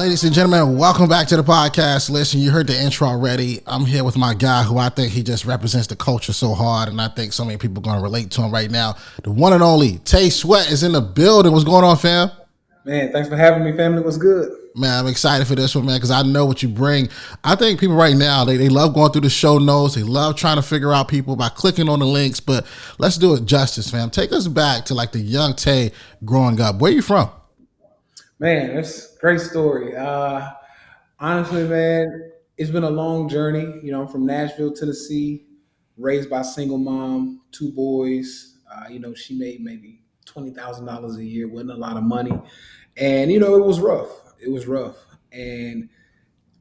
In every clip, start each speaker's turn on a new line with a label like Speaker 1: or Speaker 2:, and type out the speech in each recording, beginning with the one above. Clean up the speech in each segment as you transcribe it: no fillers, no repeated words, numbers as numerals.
Speaker 1: Ladies and gentlemen, welcome back to the podcast. Listen, you heard the intro already. I'm here with my guy who I think he just represents the culture so hard, and I think so many people are going to relate to him right now. The one and only Tay Sweat is in the building. What's going on, fam?
Speaker 2: Man, thanks for having me, family. What's good?
Speaker 1: Man, I'm excited for this one, man, because I know what you bring. I think people right now, they love going through the show notes. They love trying to figure out people by clicking on the links, but let's do it justice, fam. Take us back to like the young Tay growing up. Where you from?
Speaker 2: Man, that's a great story. Honestly, man, it's been a long journey. I'm from Nashville, Tennessee, raised by a single mom, two boys. She made maybe $20,000 a year, wasn't a lot of money. And, it was rough. It was rough. And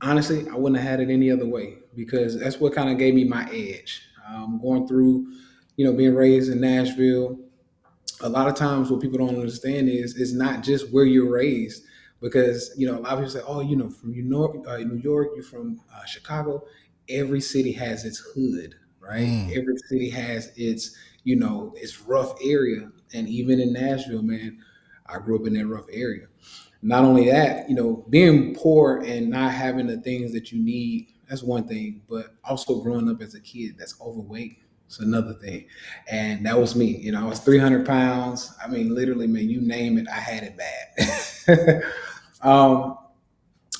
Speaker 2: honestly, I wouldn't have had it any other way because that's what kind of gave me my edge. Going through, being raised in Nashville, a lot of times what people don't understand is it's not just where you're raised because a lot of people say, oh, from New York, you're from Chicago. Every city has its hood, right?
Speaker 1: Mm.
Speaker 2: Every city has its rough area. And even in Nashville, man, I grew up in that rough area. Not only that, being poor and not having the things that you need, that's one thing, but also growing up as a kid that's overweight, it's another thing. And that was me. I was 300 pounds. I mean, literally, man, you name it, I had it bad. um,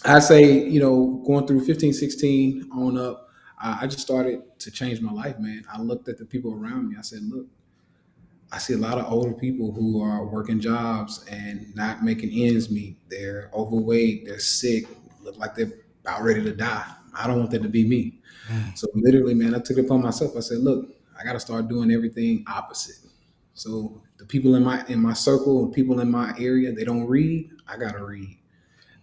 Speaker 2: I say, going through 15, 16 on up, I just started to change my life, man. I looked at the people around me. I said, look, I see a lot of older people who are working jobs and not making ends meet. They're overweight, they're sick, look like they're about ready to die. I don't want that to be me.
Speaker 1: Mm.
Speaker 2: So literally, man, I took it upon myself. I said, look, I got to start doing everything opposite. So the people in my circle and people in my area, they don't read. I gotta read.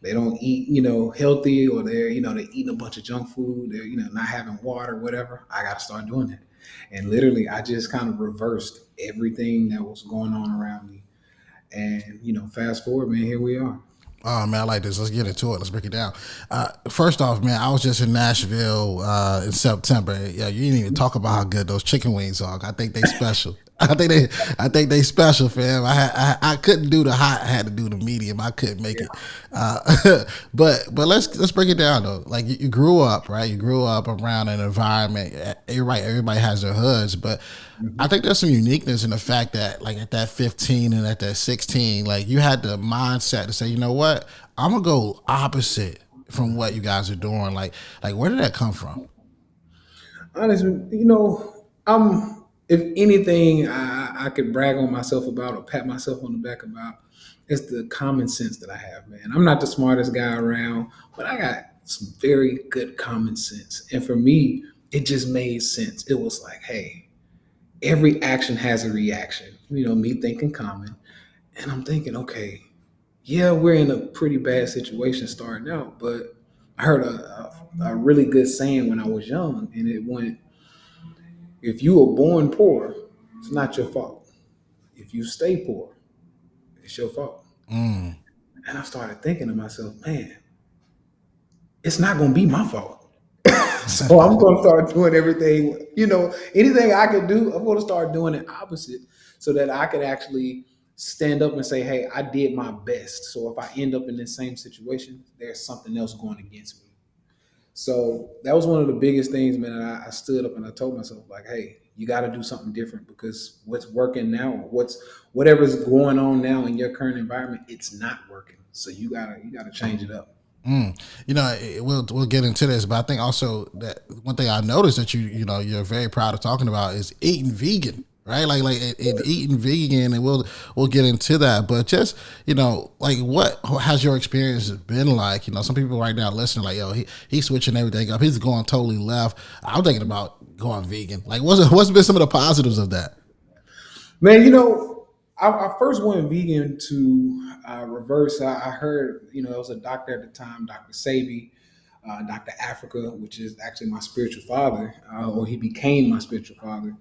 Speaker 2: They don't eat, healthy, or they're eating a bunch of junk food. They're, not having water, whatever. I got to start doing that. And literally, I just kind of reversed everything that was going on around me. And, fast forward, man, here we are.
Speaker 1: Oh man, I like this. Let's get into it. Let's break it down. First off, man, I was just in Nashville in September. Yeah, you didn't even talk about how good those chicken wings are. I think they special. I think they special, fam. I couldn't do the hot. I had to do the medium. I couldn't make it. But let's break it down though. Like you grew up, right? You grew up around an environment. You're right. Everybody has their hoods, but I think there's some uniqueness in the fact that like at that 15 and at that 16, like you had the mindset to say, you know what, I'm gonna go opposite from what you guys are doing. Like where did that come from?
Speaker 2: Honestly, I'm, if anything, I could brag on myself about or pat myself on the back about, it's the common sense that I have, man. I'm not the smartest guy around, but I got some very good common sense. And for me, it just made sense. It was like, hey, every action has a reaction. Me thinking common. And I'm thinking, okay, yeah, we're in a pretty bad situation starting out, but I heard a really good saying when I was young, and it went, if you were born poor, it's not your fault. If you stay poor, it's your fault.
Speaker 1: Mm.
Speaker 2: And I started thinking to myself, man, it's not going to be my fault. So I'm going to start doing everything, anything I can do, I'm going to start doing it opposite so that I could actually stand up and say, hey, I did my best. So if I end up in this same situation, there's something else going against me. So that was one of the biggest things, man. And I stood up and I told myself, like, hey, you got to do something different because what's working now, whatever's going on now in your current environment, it's not working. So you gotta change it up.
Speaker 1: Mm. We'll get into this, but I think also that one thing I noticed that you're very proud of talking about is eating vegan, right? And eating vegan, and we'll get into that. But just like what has your experience been like? Some people right now listening, like he's switching everything up. He's going totally left. I'm thinking about going vegan. Like what's been some of the positives of that?
Speaker 2: Man, I first went vegan to reverse. I heard, there was a doctor at the time, Dr. Sabi, Dr. Africa, which is actually my spiritual father, or he became my spiritual father.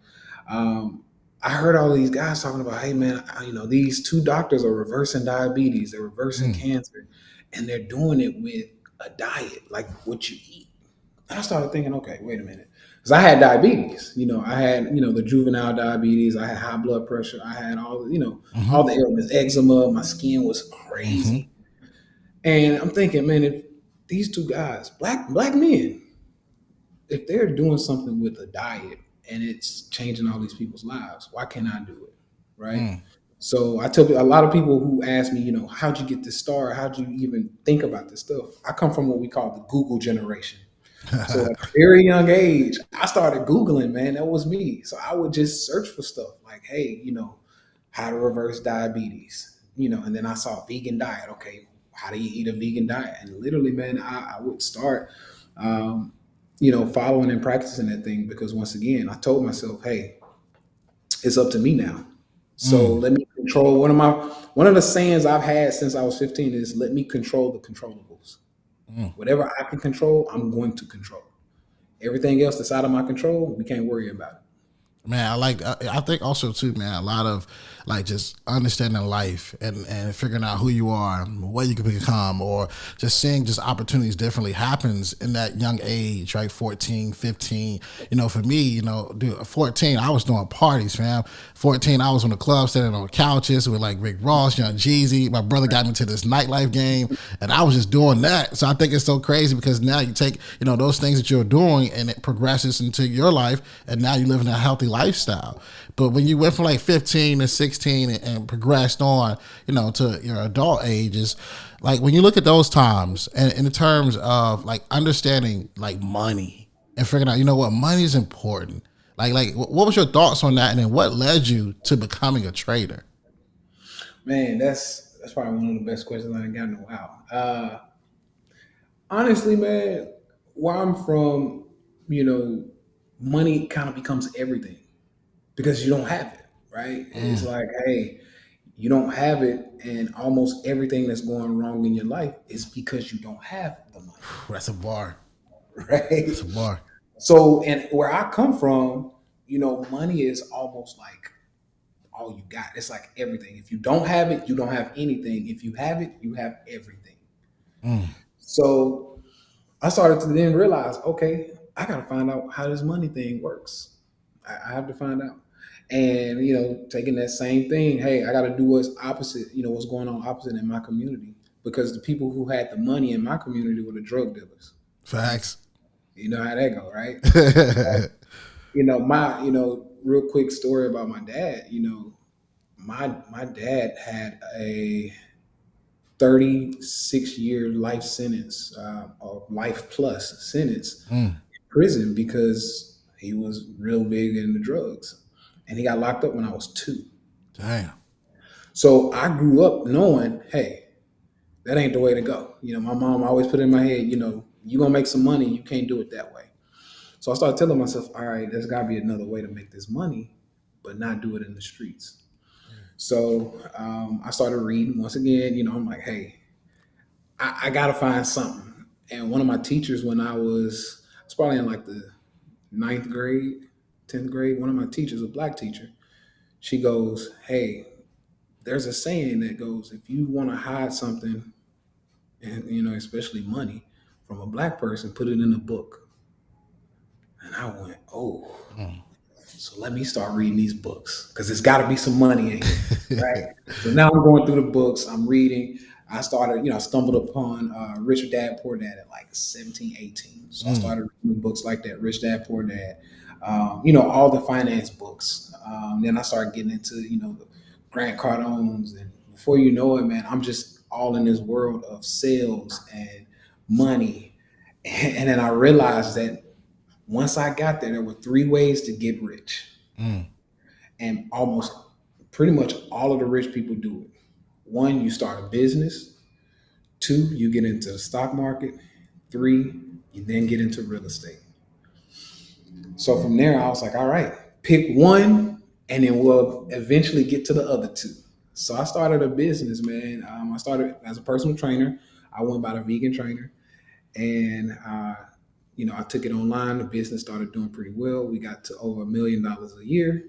Speaker 2: I heard all these guys talking about, hey man, these two doctors are reversing diabetes, they're reversing
Speaker 1: Mm.
Speaker 2: cancer, and they're doing it with a diet, like what you eat. And I started thinking, okay, wait a minute. Because I had diabetes. I had, the juvenile diabetes. I had high blood pressure. I had all,
Speaker 1: Hmm.
Speaker 2: all the ailments, eczema. My skin was
Speaker 1: Hmm.
Speaker 2: crazy. And I'm thinking, man, if these two guys, black men, if they're doing something with a diet and it's changing all these people's lives, why can't I do it? Right.
Speaker 1: Mm.
Speaker 2: So I tell a lot of people who ask me, how'd you get this star? How'd you even think about this stuff? I come from what we call the Google generation. So at a very young age, I started Googling, man. That was me. So I would just search for stuff like, hey, how to reverse diabetes, and then I saw vegan diet. Okay, how do you eat a vegan diet? And literally, man, I would start, um, following and practicing that thing because once again, I told myself, hey, it's up to me now. So
Speaker 1: Mm.
Speaker 2: let me control one of the sayings I've had since I was 15 is let me control the controllables.
Speaker 1: Mm.
Speaker 2: Whatever I can control, I'm going to control. Everything else that's out of my control, we can't worry about it.
Speaker 1: Man, I think also too, man, a lot of like just understanding life and figuring out who you are, what you can become, or just seeing just opportunities differently happens in that young age, right? 14, 15. For me, dude, 14, I was doing parties, fam. 14, I was on the club standing on couches with like Rick Ross, Young Jeezy. My brother got me to this nightlife game, and I was just doing that. So I think it's so crazy because now you take, those things that you're doing and it progresses into your life, and now you live in a healthy lifestyle. But when you went from like 15 to 16 and progressed on, to your adult ages, like when you look at those times and in terms of like understanding like money and figuring out, what money is important. Like, what was your thoughts on that, and then what led you to becoming a trader?
Speaker 2: Man, that's probably one of the best questions I got in a while. Honestly, man, where I'm from, you know, money kind of becomes everything because you don't have it, right? It's
Speaker 1: Mm,
Speaker 2: like, hey, you don't have it, and almost everything that's going wrong in your life is because you don't have the money,
Speaker 1: that's a bar. That's
Speaker 2: right?
Speaker 1: a bar.
Speaker 2: So, and where I come from, money is almost like all you got. It's like everything. If you don't have it, you don't have anything. If you have it, you have everything.
Speaker 1: Mm,
Speaker 2: So I started to then realize, okay, I got to find out how this money thing works. I have to find out. And, taking that same thing, hey, I got to do what's opposite, what's going on opposite in my community. Because the people who had the money in my community were the drug dealers, right?
Speaker 1: facts.
Speaker 2: You know how that go, right? Real quick story about my dad. My dad had a 36-year life sentence, or life plus sentence
Speaker 1: Mm,
Speaker 2: in prison because he was real big into drugs, and he got locked up when I was 2.
Speaker 1: damn.
Speaker 2: So I grew up knowing, hey, that ain't the way to go. My mom always put in my head, you gonna make some money, you can't do it that way. So I started telling myself, all right, there's got to be another way to make this money, but not do it in the streets. So I started reading once again. I'm like, hey, I got to find something. And one of my teachers, when I was probably in like the ninth grade, 10th grade, one of my teachers, a black teacher, she goes, hey, there's a saying that goes, if you want to hide something, and especially money, from a black person, put it in a book. And I went, oh.
Speaker 1: Mm.
Speaker 2: So let me start reading these books because there's got to be some money in here, right? So now I'm going through the books. I'm reading. I started, I stumbled upon Rich Dad Poor Dad at like 17, 18. So I
Speaker 1: Mm.
Speaker 2: started reading books like that, Rich Dad Poor Dad, all the finance books. Then I started getting into, the Grant Cardones. And before you know it, man, I'm just all in this world of sales and money. And then I realized that once I got there, there were 3 ways to get rich,
Speaker 1: Mm.
Speaker 2: and almost pretty much all of the rich people do it. One, you start a business. Two, you get into the stock market. Three, you then get into real estate. So from there, I was like, all right, pick one, and then we'll eventually get to the other two. So I started a business, man. I started as a personal trainer. I went by the vegan trainer, and I took it online. The business started doing pretty well. We got to over $1 million a year.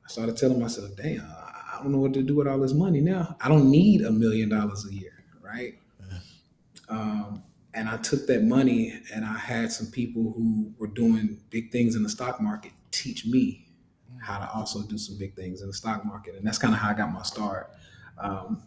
Speaker 2: I started telling myself, damn, I don't know what to do with all this money now. I don't need $1 million a year, right? And I took that money and I had some people who were doing big things in the stock market teach me how to also do some big things in the stock market. And that's kind of how I got my start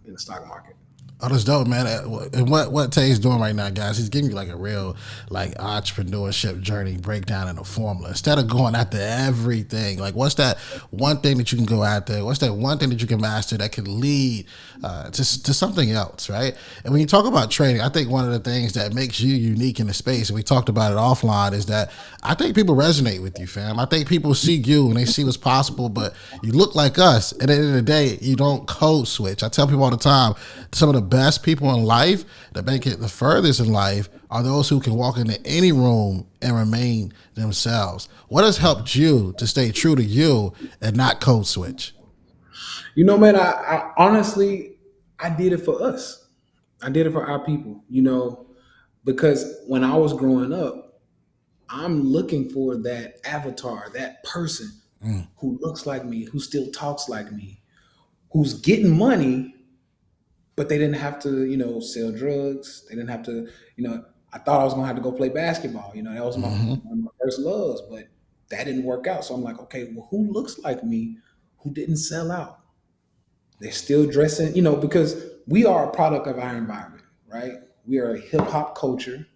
Speaker 2: in the stock market.
Speaker 1: Oh, that's dope, man. And what Tay's doing right now, guys, he's giving you like a real like entrepreneurship journey breakdown in a formula. Instead of going after everything, like what's that one thing that you can go after? What's that one thing that you can master that can lead to something else, right? And when you talk about trading, I think one of the things that makes you unique in the space, and we talked about it offline, is that I think people resonate with you, fam. I think people see you and they see what's possible, but you look like us. And at the end of the day, you don't code switch. I tell people all the time, some of the best people in life that make it the furthest in life are those who can walk into any room and remain themselves. What has helped you to stay true to you and not code switch?
Speaker 2: Man, I honestly, I did it for us. I did it for our people, because when I was growing up, I'm looking for that avatar, that person who looks like me, who still talks like me, who's getting money, but they didn't have to, sell drugs. They didn't have to, I thought I was gonna have to go play basketball. That was
Speaker 1: Mm-hmm.
Speaker 2: one of my first loves, but that didn't work out. So I'm like, okay, well, who looks like me, who didn't sell out? They're still dressing, because we are a product of our environment, right? We are a hip hop culture.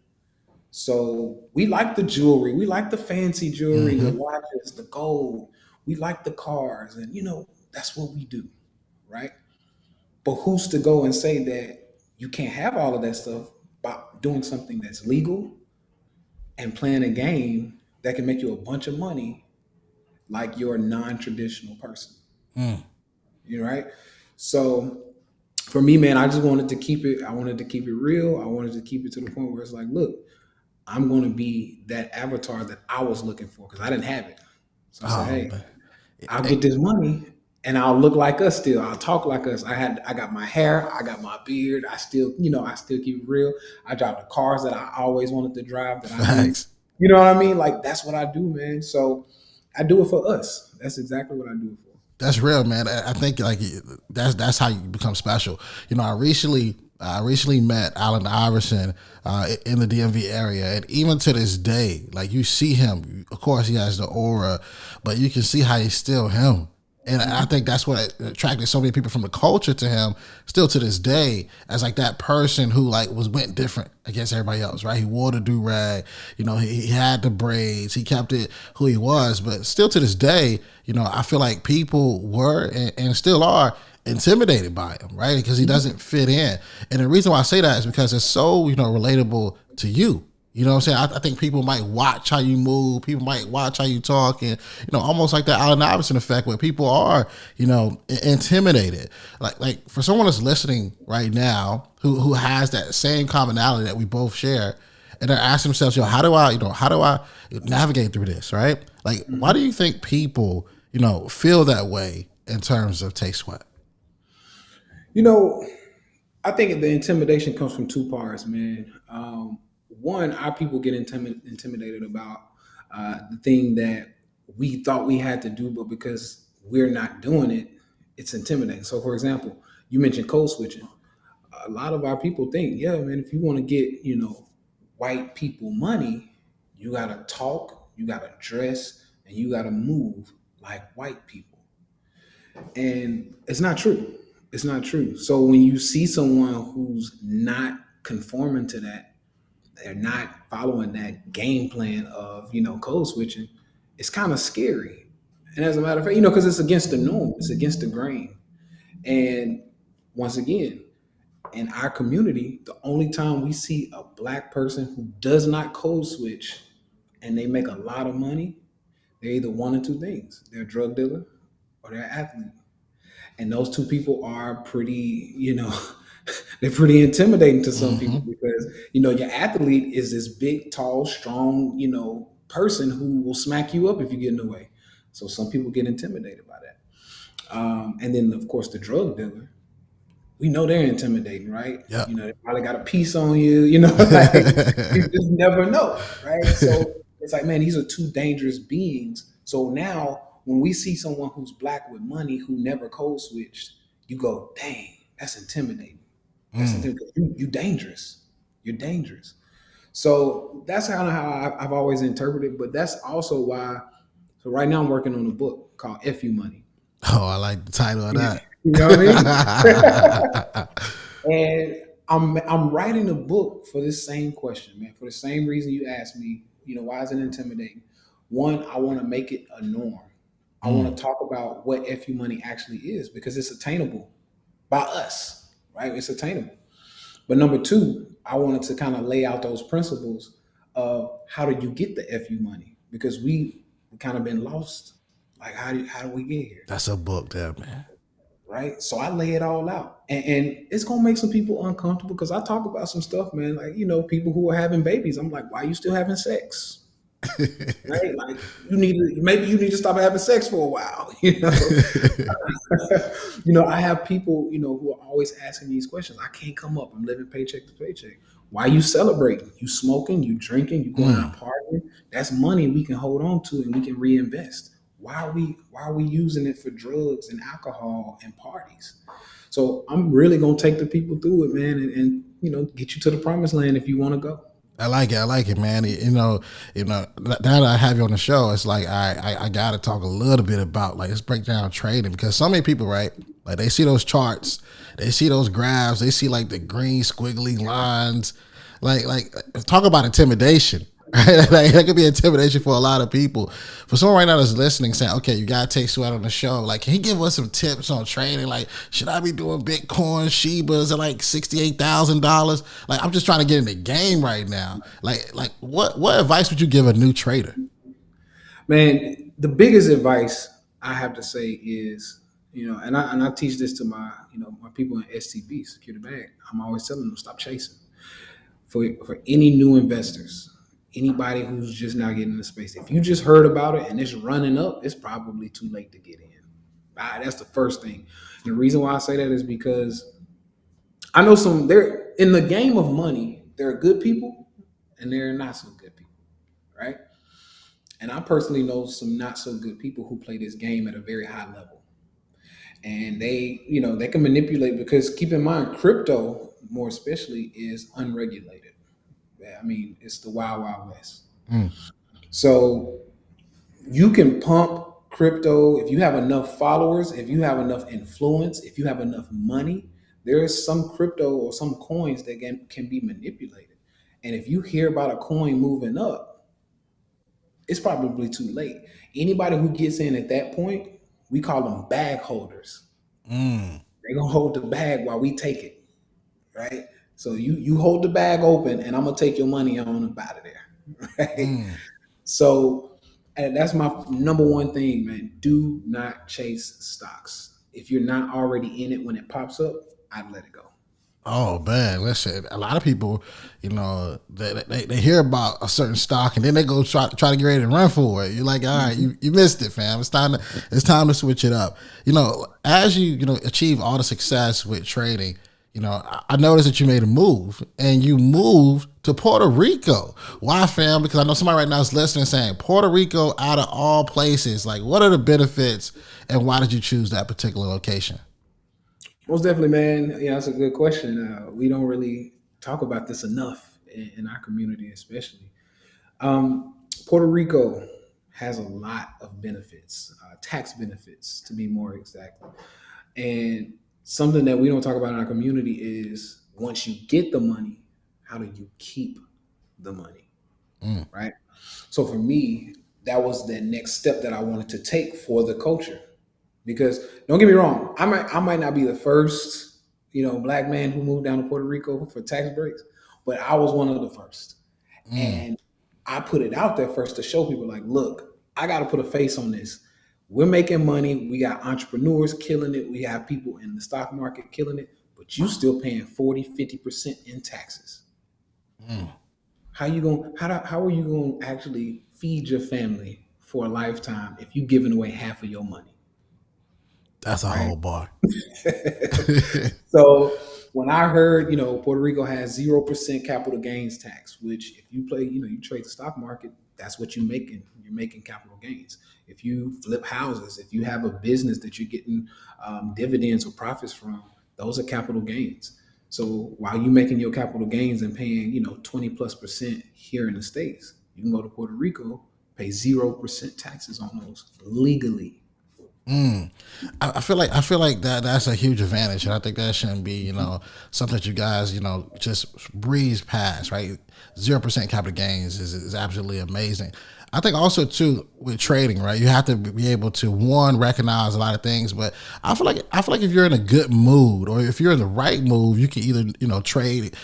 Speaker 2: So we like the jewelry, we like the fancy jewelry, the
Speaker 1: Mm-hmm.
Speaker 2: watches, the gold, we like the cars, and that's what we do, right? But who's to go and say that you can't have all of that stuff by doing something that's legal and playing a game that can make you a bunch of money like you're a non-traditional person,
Speaker 1: Mm.
Speaker 2: right? So for me, man, I just wanted to keep it, I wanted to keep it real. I wanted to keep it to the point where it's like, look, I'm going to be that avatar that I was looking for because I didn't have it. So I said,
Speaker 1: Oh
Speaker 2: hey,
Speaker 1: man.
Speaker 2: I'll
Speaker 1: Eh,
Speaker 2: get this money and I'll look like us still. I'll talk like us. I got my hair, I got my beard. I still, I still keep it real. I drive the cars that I always wanted to drive that I knew.
Speaker 1: Facts.
Speaker 2: You know what I mean? Like that's what I do, man. So I do it for us. That's exactly what I do it for.
Speaker 1: That's real, man. I think like that's how you become special. I recently met Allen Iverson in the DMV area, and even to this day, like you see him. Of course, he has the aura, but you can see how he's still him. And I
Speaker 2: Mhm.
Speaker 1: think that's what attracted so many people from the culture to him, still to this day, as like that person who like went different against everybody else, right? He wore the do rag, he had the braids, he kept it who he was, but still to this day, I feel like people were and still are intimidated by him, right? Because he doesn't fit in. And the reason why I say that is because it's so, relatable to you. You know what I'm saying? I think people might watch how you move. People might watch how you talk, and almost like that Allen Iverson effect, where people are, intimidated. Like for someone that's listening right now, who has that same commonality that we both share, and they're asking themselves, yo, how do I navigate through this, right? Like, why do
Speaker 2: Mhm.
Speaker 1: you think people, feel that way in terms of Tay Sweat?
Speaker 2: You know, I think the intimidation comes from two parts, man. One, our people get intimidated about the thing that we thought we had to do, but because we're not doing it, it's intimidating. So, for example, you mentioned code switching. A lot of our people think, yeah, man, if you want to get, white people money, you got to talk, you got to dress, and you got to move like white people. And it's not true. It's not true. So when you see someone who's not conforming to that, they're not following that game plan of, code switching, it's kind of scary. And as a matter of fact, because it's against the norm, it's against the grain. And once again, in our community, the only time we see a black person who does not code switch and they make a lot of money, they're either one or two things. They're a drug dealer or they're an athlete. And those two people are pretty, they're pretty intimidating to some people
Speaker 1: Mm-hmm.
Speaker 2: because, your athlete is this big, tall, strong, person who will smack you up if you get in the way. So some people get intimidated by that. And then, of course, the drug dealer, we know they're intimidating, right?
Speaker 1: Yep.
Speaker 2: They probably got a piece on you, like you just never know, right? So it's like, man, these are two dangerous beings. So now when we see someone who's black with money who never code switched, you go, dang, that's intimidating. That's
Speaker 1: Mm.
Speaker 2: intimidating. You dangerous. You're dangerous. So that's kind of how I've always interpreted. But that's also why. So right now I'm working on a book called "Fu Money."
Speaker 1: Oh, I like the title of
Speaker 2: You
Speaker 1: that.
Speaker 2: know what I mean? And I'm writing a book for this same question, man. For the same reason you asked me, why is it intimidating? One, I want to make it a norm. I want
Speaker 1: Mm,
Speaker 2: to talk about what FU money actually is because it's attainable by us, right? It's attainable. But number two, I wanted to kind of lay out those principles of how do you get the FU money because we kind of been lost. Like how do we get here?
Speaker 1: that's a book there, man.
Speaker 2: Right? So I lay it all out, and it's gonna make some people uncomfortable because I talk about some stuff, man. Like people who are having babies. I'm like, why are you still having sex? Right? Like maybe you need to stop having sex for a while. I have people, who are always asking these questions. I can't come up. I'm living paycheck to paycheck. Why are you celebrating? You smoking? You drinking? You going
Speaker 1: Mm.
Speaker 2: out partying? That's money we can hold on to and we can reinvest. Why are we using it for drugs and alcohol and parties? So I'm really gonna take the people through it, man, and get you to the promised land if you want to go.
Speaker 1: I like it. I like it, man. Now that I have you on the show, it's like I got to talk a little bit about like let's break down trading because so many people, right? Like they see those charts, they see those graphs, they see like the green squiggly lines, like talk about intimidation. Right? Like, that could be intimidation for a lot of people. For someone right now that's listening, saying, "Okay, you got Tay Sweat on the show. Like, can he give us some tips on trading? Like, should I be doing Bitcoin, Shibas at like $68,000? Like, I'm just trying to get in the game right now. Like what advice would you give a new trader?
Speaker 2: Man, the biggest advice I have to say is, and I teach this to my people in STB, secure the bag. I'm always telling them stop chasing. For any new investors, anybody who's just now getting in the space, if you just heard about it and it's running up, it's probably too late to get in. That's the first thing. And the reason why I say that is because I know they're in the game of money. There are good people and there are not so good people, right? And I personally know some not so good people who play this game at a very high level. And they can manipulate because keep in mind, crypto, more especially, is unregulated. I mean, it's the wild, wild west.
Speaker 1: Mm.
Speaker 2: So you can pump crypto if you have enough followers, if you have enough influence, if you have enough money. There is some crypto or some coins that can be manipulated. And if you hear about a coin moving up, it's probably too late. Anybody who gets in at that point, we call them bag holders.
Speaker 1: Mm.
Speaker 2: They're gonna hold the bag while we take it, right? So you hold the bag open, and I'm gonna take your money on up out of there, right?
Speaker 1: Mm.
Speaker 2: So, and that's my number one thing, man. Do not chase stocks. If you're not already in it when it pops up, I'd let it go.
Speaker 1: Oh man, listen. A lot of people, they hear about a certain stock and then they go try to get ready to run for it. You're like, all right,
Speaker 2: Mhm.
Speaker 1: you missed it, fam. It's time to switch it up. As you achieve all the success with trading, I noticed that you made a move and you moved to Puerto Rico. Why, fam? Because I know somebody right now is listening saying Puerto Rico out of all places. Like, what are the benefits and why did you choose that particular location?
Speaker 2: Most definitely, man. Yeah, that's a good question. We don't really talk about this enough in our community, especially. Puerto Rico has a lot of benefits, tax benefits to be more exact. And something that we don't talk about in our community is once you get the money, how do you keep the money,
Speaker 1: Mm.
Speaker 2: right? So for me, that was the next step that I wanted to take for the culture. Because don't get me wrong, I might not be the first, black man who moved down to Puerto Rico for tax breaks, but I was one of the first.
Speaker 1: Mm.
Speaker 2: And I put it out there first to show people like, look, I got to put a face on this. We're making money. We got entrepreneurs killing it. We have people in the stock market killing it, but you still paying 40, 50% in taxes.
Speaker 1: Mm.
Speaker 2: How are you going to actually feed your family for a lifetime if you giving away half of your money,
Speaker 1: That's a
Speaker 2: right?
Speaker 1: whole bar.
Speaker 2: So when I heard, Puerto Rico has 0% capital gains tax, which if you play, you trade the stock market, that's what you're making. You're making capital gains. If you flip houses, if you have a business that you're getting dividends or profits from, those are capital gains. So while you're making your capital gains and paying, 20+% here in the States, you can go to Puerto Rico, pay 0% taxes on those legally.
Speaker 1: Mm. I feel like that's a huge advantage, and I think that shouldn't be something that you guys just breeze past, right? 0% capital gains is absolutely amazing. I think also too with trading, right? You have to be able to one recognize a lot of things, but I feel like if you're in a good mood or if you're in the right mood, you can either trade,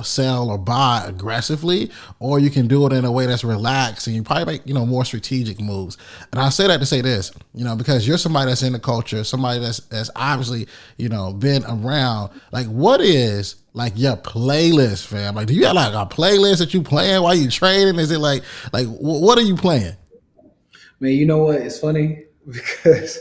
Speaker 1: sell or buy aggressively, or you can do it in a way that's relaxed and you probably make more strategic moves. And I say that to say this, because you're somebody that's in the culture, somebody that's obviously been around. Like, what is like your playlist, fam? Like, do you have like a playlist that you playing while you trading? Is it like what are you playing?
Speaker 2: Man, you know what? It's funny because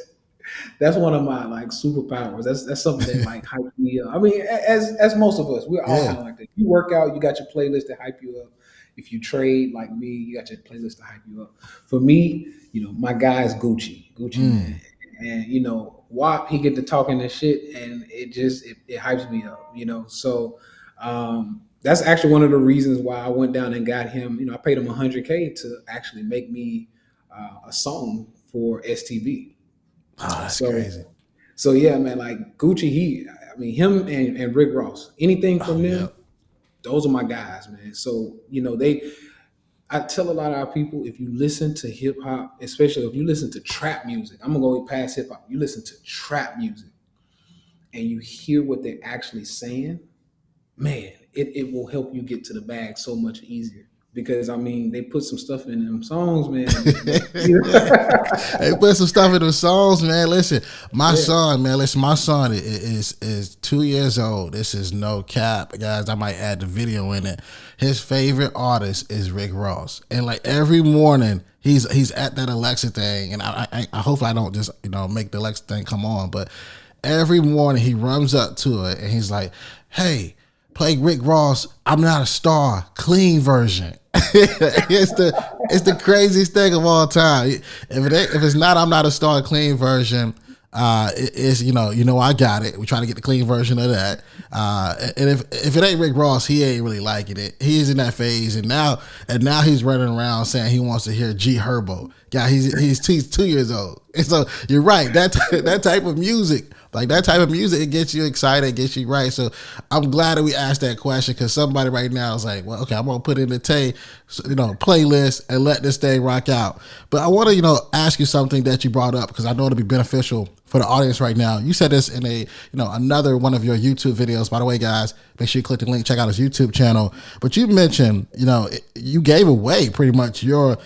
Speaker 2: that's one of my like superpowers. That's something that like hype me up. I mean, as most of us, we're all
Speaker 1: Yeah.
Speaker 2: kind of like that. You work out, you got your playlist to hype you up. If you trade like me, you got your playlist to hype you up. For me, my guy is Gucci man,
Speaker 1: Mm.
Speaker 2: and WAP, he get to talking this shit, and it hypes me up. So that's actually one of the reasons why I went down and got him. I paid him 100K to actually make me a song for STB.
Speaker 1: Oh, that's
Speaker 2: So
Speaker 1: crazy.
Speaker 2: so yeah, man, like Gucci, I mean, him and Rick Ross, anything
Speaker 1: Oh
Speaker 2: from
Speaker 1: yeah.
Speaker 2: them, those are my guys, man. So I tell a lot of our people, if you listen to hip hop, especially if you listen to trap music, I'm gonna go past hip hop. You listen to trap music and you hear what they're actually saying, man, it will help you get to the bag so much easier. Because I mean, they put some stuff in them songs, man.
Speaker 1: Hey, put some stuff in the songs, man. Listen, my
Speaker 2: Yeah.
Speaker 1: son, man. Listen, my son is 2 years old. This is no cap, guys. I might add the video in it. His favorite artist is Rick Ross, and like every morning he's at that Alexa thing, and I hope I don't just make the Alexa thing come on, but every morning he runs up to it and he's like, "Hey, play Rick Ross. I'm not a star. Clean version." It's the craziest thing of all time. If it's not I'm not a star clean version, it's I got it. We try to get the clean version of that. And if it ain't Rick Ross, he ain't really liking it. He's in that phase, and now he's running around saying he wants to hear G Herbo. Yeah, he's 2 years old. And so you're right. That type of music. Like that type of music, it gets you excited, it gets you right. So I'm glad that we asked that question because somebody right now is like, well, okay, I'm gonna put in the Tay, playlist and let this thing rock out. But I want to, ask you something that you brought up because I know it'll be beneficial for the audience right now. You said this in another one of your YouTube videos. By the way, guys, make sure you click the link, check out his YouTube channel. But you mentioned, you gave away pretty much your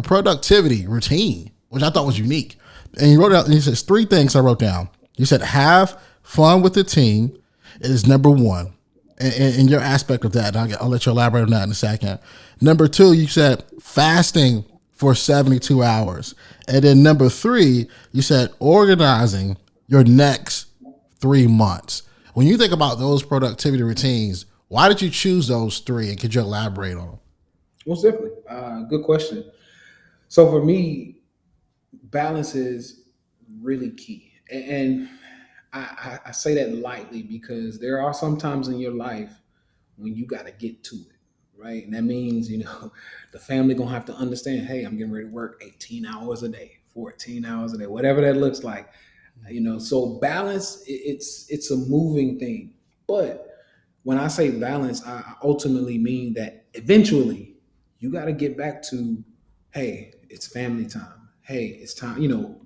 Speaker 1: productivity routine, which I thought was unique. And you wrote out, and you said three things I wrote down. You said have fun with the team is number one, in your aspect of that. And I'll let you elaborate on that in a second. Number two, you said fasting for 72 hours. And then number three, you said organizing your next 3 months. When you think about those productivity routines, why did you choose those three? And could you elaborate on them?
Speaker 2: Most definitely. Good question. So for me, balance is really key. And I say that lightly because there are some times in your life when you got to get to it, right? And that means, the family going to have to understand, hey, I'm getting ready to work 18 hours a day, 14 hours a day, whatever that looks like. So balance, it's a moving thing. But when I say balance, I ultimately mean that eventually you got to get back to, hey, it's family time. Hey, it's time,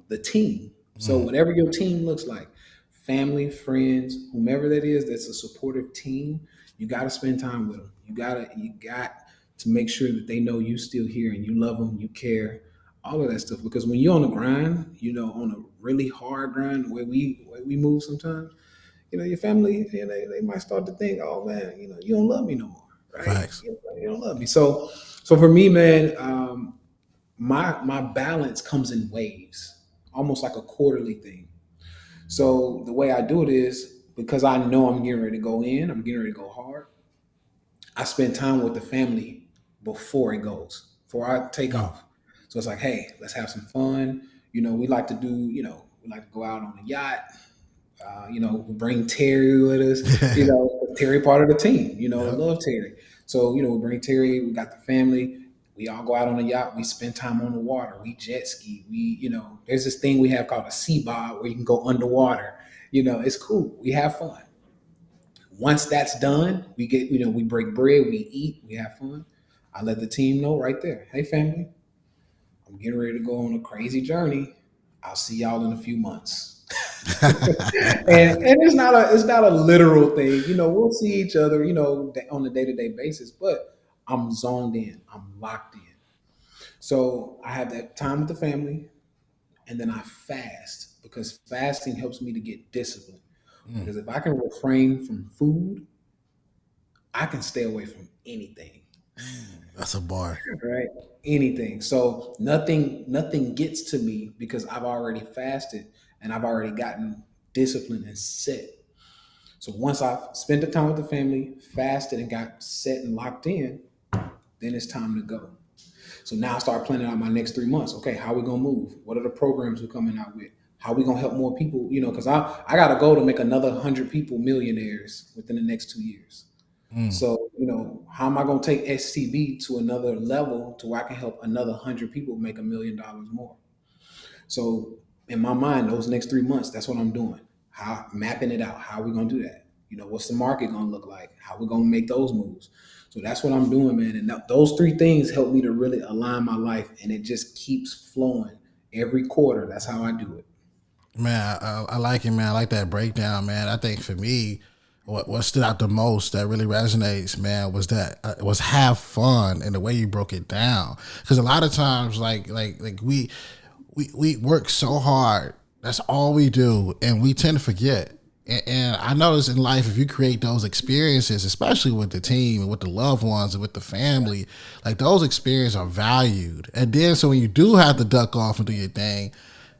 Speaker 2: the team. So
Speaker 1: Mm,
Speaker 2: whatever your team looks like, family, friends, whomever that is, that's a supportive team, you got to spend time with them. You got to make sure that they know you still here and you love them, you care, all of that stuff. Because when you're on the grind, on a really hard grind, the way we move sometimes, your family, they might start to think, oh man, you don't love me no more, right?
Speaker 1: facts.
Speaker 2: You don't love me. So for me, man, my balance comes in waves, almost like a quarterly thing. So the way I do it is because I know I'm getting ready to go in, I'm getting ready to go hard. I spend time with the family before it goes, before I take
Speaker 1: Mm.
Speaker 2: off. So it's like, hey, let's have some fun. We like to do, we like to go out on a yacht. We bring Terry with us. Terry part of the team. I
Speaker 1: Yep.
Speaker 2: love Terry. So we bring Terry. We got the family. We all go out on the yacht. We spend time on the water. We jet ski. There's this thing we have called a sea bod where you can go underwater. It's cool. We have fun. Once that's done, we break bread, we eat, we have fun. I let the team know right there. Hey, family, I'm getting ready to go on a crazy journey. I'll see y'all in a few months. and it's not a literal thing. We'll see each other, on a day-to-day basis, but I'm zoned in. I'm locked in. So I have that time with the family, and then I fast because fasting helps me to get disciplined. Because if I can refrain from food, I can stay away from anything.
Speaker 1: That's a bar.
Speaker 2: Right? Anything. So nothing gets to me because I've already fasted and I've already gotten disciplined and set. So once I've spent the time with the family, fasted and got set and locked in, then it's time to go. So now I start planning out my next 3 months. Okay, how we gonna move? What are the programs we're coming out with? How we gonna help more people? Because I got a goal to make another 100 people millionaires within the next 2 years. So how am I gonna take STB to another level to where I can help another 100 people make $1 million more? So in my mind, those next 3 months, that's what I'm doing. How mapping it out. How are we gonna do that? What's the market gonna look like? How we gonna make those moves? So that's what I'm doing, man. And those three things help me to really align my life, and it just keeps flowing every quarter. That's how I do it.
Speaker 1: Man, I like it, man. I like that breakdown, man. I think for me, what stood out the most that really resonates, man, was that was have fun and the way you broke it down. Because a lot of times, like we work so hard. That's all we do, and we tend to forget. And I notice in life, if you create those experiences, especially with the team and with the loved ones and with the family, like those experiences are valued. And then so when you do have to duck off and do your thing,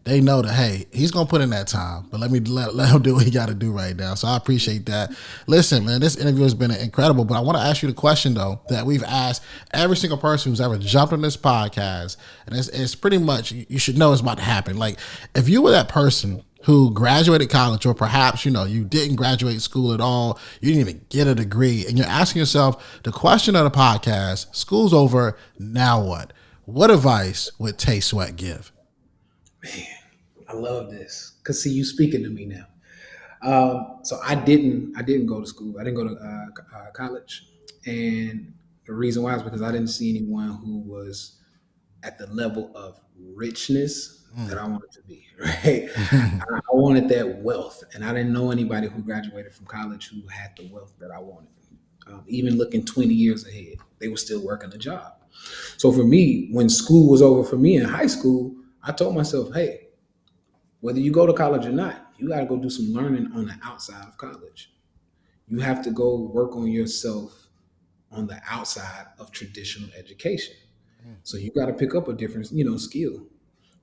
Speaker 1: they know that, hey, he's going to put in that time, but let him do what he got to do right now. So I appreciate that. Listen, man, this interview has been incredible, but I want to ask you the question, though, that we've asked every single person who's ever jumped on this podcast. And it's pretty much, you should know it's about to happen. Like, if you were that person who graduated college, or perhaps, you didn't graduate school at all, you didn't even get a degree, and you're asking yourself the question of the podcast, school's over, now what? What advice would Tay Sweat give?
Speaker 2: Man, I love this because see, you speaking to me now. So I didn't go to school. I didn't go to college, and the reason why is because I didn't see anyone who was at the level of richness that I wanted to be. Right, I wanted that wealth, and I didn't know anybody who graduated from college who had the wealth that I wanted. Even looking 20 years ahead, they were still working a job. So for me, when school was over for me in high school, I told myself, hey, whether you go to college or not, you got to go do some learning on the outside of college. You have to go work on yourself on the outside of traditional education. So you got to pick up a different, skill.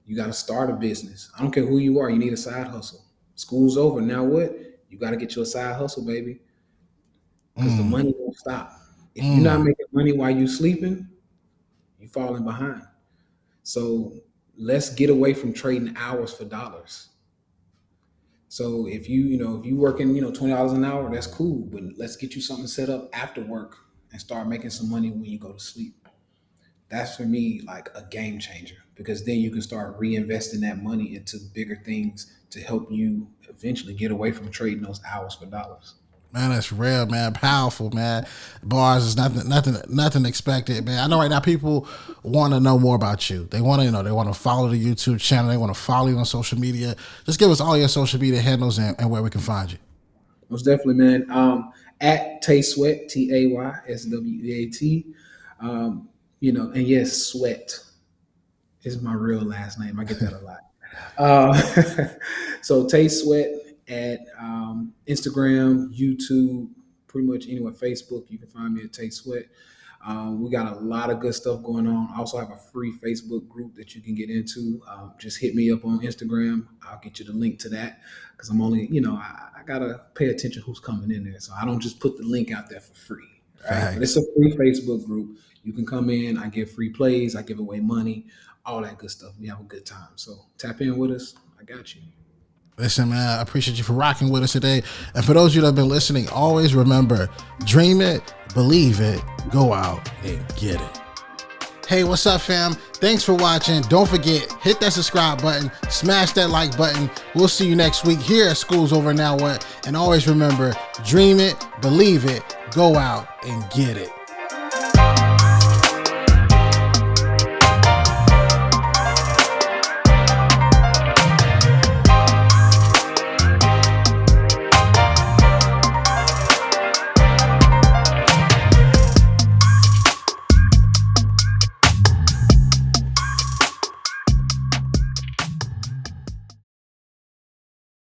Speaker 2: You got to start a business. I don't care who you are. You need a side hustle. School's over. Now what? You got to get you a side hustle, baby. Because the money won't stop. If you're not making money while you're sleeping, you're falling behind. So let's get away from trading hours for dollars. So if you working, $20 an hour, that's cool. But let's get you something set up after work and start making some money when you go to sleep. That's for me like a game changer, because then you can start reinvesting that money into bigger things to help you eventually get away from trading those hours for dollars.
Speaker 1: Man, that's real, man. Powerful, man. Bars is nothing expected, man. I know right now people want to know more about you. They want to, they want to follow the YouTube channel. They want to follow you on social media. Just give us all your social media handles and where we can find you.
Speaker 2: Most definitely, man. At Tay Sweat, TAYSWEAT. And yes, Sweat is my real last name. I get that a lot. So Tay Sweat at Instagram, YouTube, pretty much anywhere, Facebook, you can find me at Tay Sweat. We got a lot of good stuff going on. I also have a free Facebook group that you can get into. Just hit me up on Instagram. I'll get you the link to that, because I'm only, I got to pay attention who's coming in there. So I don't just put the link out there for free. Right? But it's a free Facebook group. You can come in. I give free plays. I give away money, all that good stuff. We have a good time. So tap in with us. I got you.
Speaker 1: Listen, man, I appreciate you for rocking with us today. And for those of you that have been listening, always remember, dream it, believe it, go out and get it. Hey, what's up, fam? Thanks for watching. Don't forget, hit that subscribe button, smash that like button. We'll see you next week here at School's Over Now What. And always remember, dream it, believe it, go out and get it.